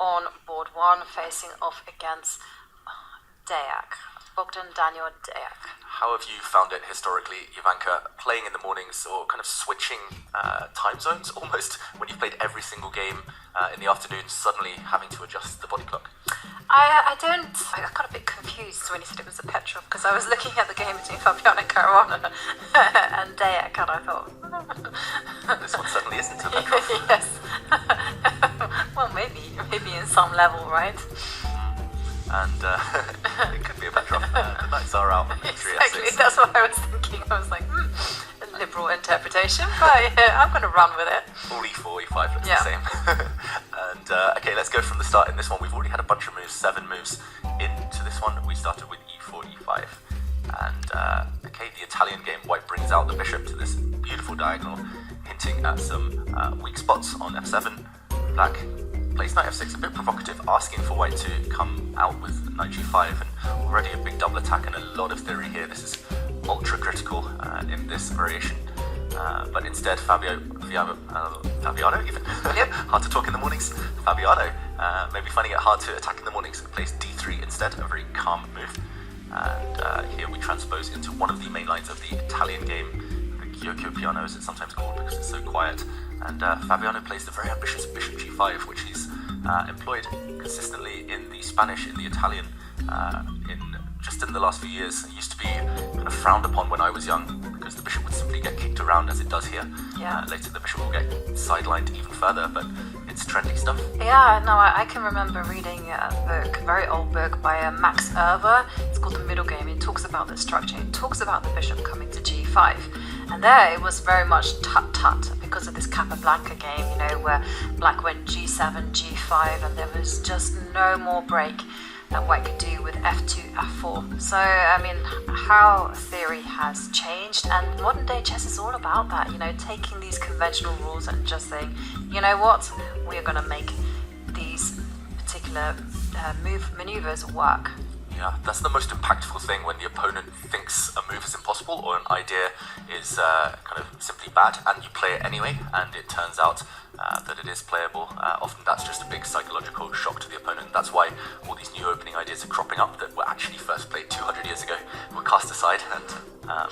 on board 1, facing off against Deac, Bogdan-Daniel Deac. How have you found it historically, Ivanka, playing in the mornings or kind of switching time zones almost when you've played every single game in the afternoon, suddenly having to adjust the body clock? I got a bit confused when he said it was a Petrov, because I was looking at the game between Fabiano Caruana and Deac, and I thought... This one certainly isn't a Petrov. Yes. Well, maybe in some level, right? And it could be a Petrov. The Knights are out. Exactly, that's what I was thinking. I was like, a liberal interpretation, but I'm going to run with it. All E4, E5 looks the same. And okay, let's go from the start in this one. We've already had a bunch of moves, 7 moves into this one. We started with E4, E5. And okay, the Italian game, white brings out the bishop to this beautiful diagonal, hinting at some weak spots on F7. Black plays knight F6, a bit provocative, asking for white to come out with knight G5, and already a big double attack and a lot of theory here. This is ultra critical in this variation. But instead, Fabiano even, Yep. hard to talk in the mornings. Fabiano, maybe finding it hard to attack in the mornings, plays D3 instead, a very calm move. And here we transpose into one of the main lines of the Italian game, the Kyokyo piano as it's sometimes called because it's so quiet. And Fabiano plays the very ambitious bishop G5, which he's employed consistently in the Spanish, in the Italian, just in the last few years. It used to be kind of frowned upon when I was young, because the bishop would simply get kicked around as it does here. Yeah. Later the bishop will get sidelined even further, but it's trendy stuff. Yeah, no, I can remember reading a book, a very old book by Max Erber. It's called The Middle Game. It talks about the structure. It talks about the bishop coming to G5. And there it was very much tut-tut because of this Capablanca game, you know, where black went G7, G5, and there was just no more break that white could do with F2, F4. So, I mean, how theory has changed, and modern day chess is all about that, you know, taking these conventional rules and just saying, you know what, we're going to make these particular maneuvers work. Yeah, that's the most impactful thing, when the opponent thinks a move is impossible or an idea is kind of simply bad, and you play it anyway, and it turns out that it is playable. Often that's just a big psychological shock to the opponent. That's why all these new opening ideas are cropping up that were actually first played 200 years ago, were cast aside, and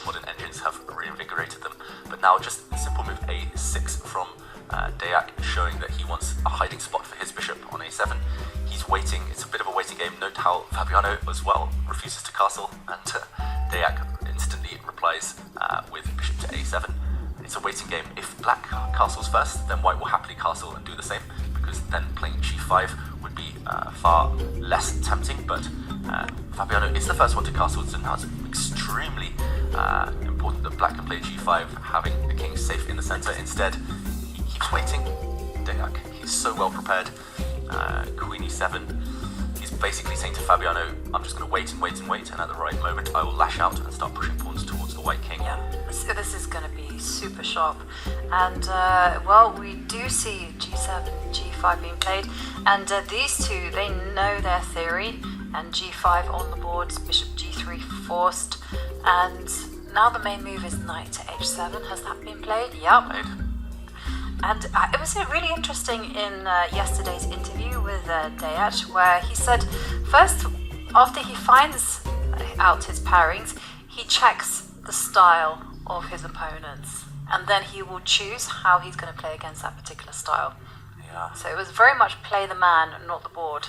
modern engines have reinvigorated them. But now just a simple move A6 from Deac, showing that he wants a hiding spot for his bishop on A7. He's waiting, it's a bit of a waiting game. Note how Fabiano as well refuses to castle, and Deac instantly replies with bishop to A7. It's a waiting game. If black castles first, then white will happily castle and do the same, because then playing G5 would be far less tempting, but Fabiano is the first one to castle, so now it's extremely important that black can play G5, having the king safe in the center. Instead, he keeps waiting. Deac, he's so well prepared. Queen E7, he's basically saying to Fabiano, I'm just going to wait and wait and wait, and at the right moment I will lash out and start pushing pawns towards the white king. Yeah, this is going to be super sharp. And, well, we do see G7, G5 being played, and these two, they know their theory, and G5 on the board, bishop G3 forced, and now the main move is knight to H7. Has that been played? Yep. Played. And it was really interesting in yesterday's interview with Deac, where he said first, after he finds out his pairings, he checks the style of his opponents, and then he will choose how he's going to play against that particular style. Yeah. So it was very much play the man, not the board.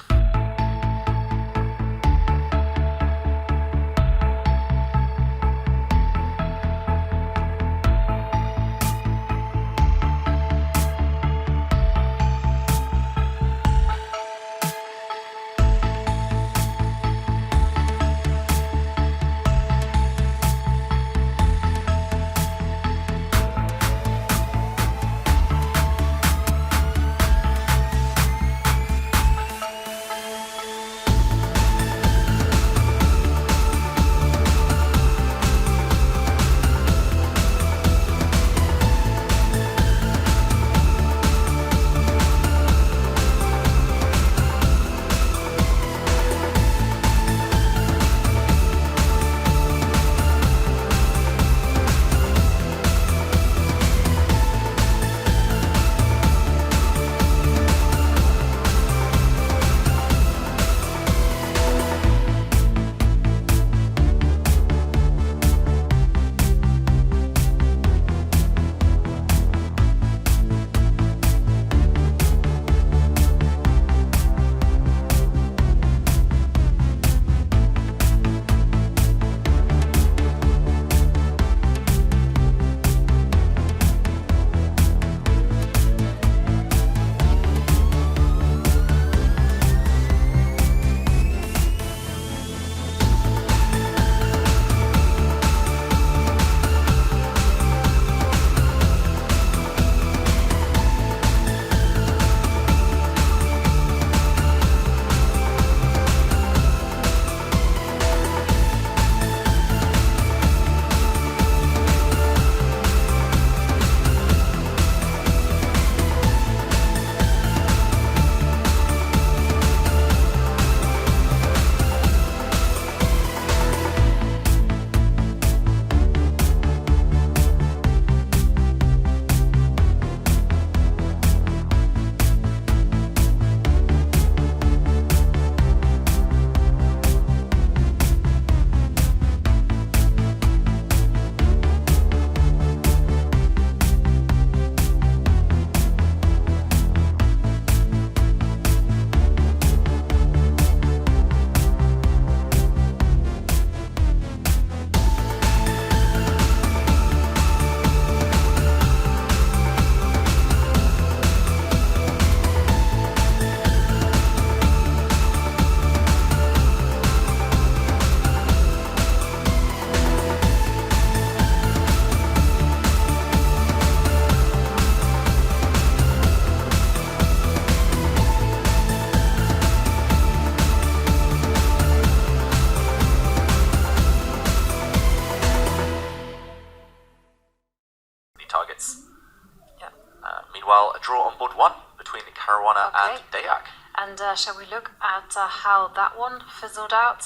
Caruana Okay. and Deac. And shall we look at how that one fizzled out?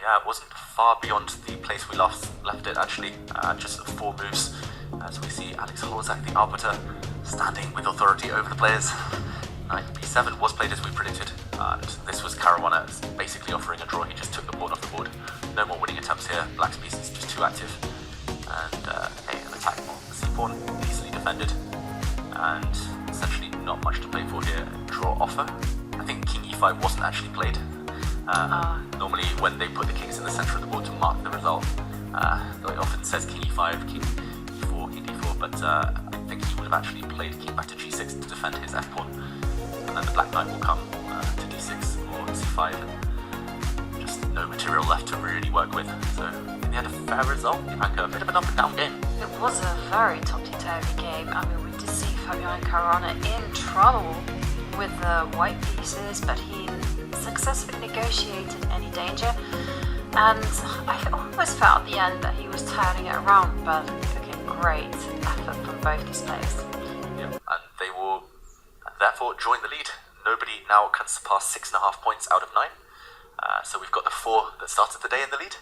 Yeah, it wasn't far beyond the place we left it actually. Just 4 moves. As we see Alex Holzak, the arbiter, standing with authority over the players. Knight b7 was played as we predicted. And this was Caruana basically offering a draw. He just took the pawn off the board. No more winning attempts here. Black's piece is just too active. And an attack on the c-pawn, easily defended. And essentially not much to play for here. Draw offer. I think king e5 wasn't actually played. Normally when they put the kings in the centre of the board to mark the result, it often says king e5, king e4, king d4, but I think he would have actually played king back to g6 to defend his f-pawn. And then the black knight will come to d6 or c5, and just no material left to really work with. So they had a fair result. Ivanka, a bit of an up and down game. It was a very topsy-turvy game. I mean, we did see Fabiano Caruana in trouble with the white pieces, but he successfully negotiated any danger. And I almost felt at the end that he was turning it around, but looking great effort from both these players. Yeah, and they will therefore join the lead. Nobody now can surpass 6.5 points out of 9. So we've got the 4 that started the day in the lead.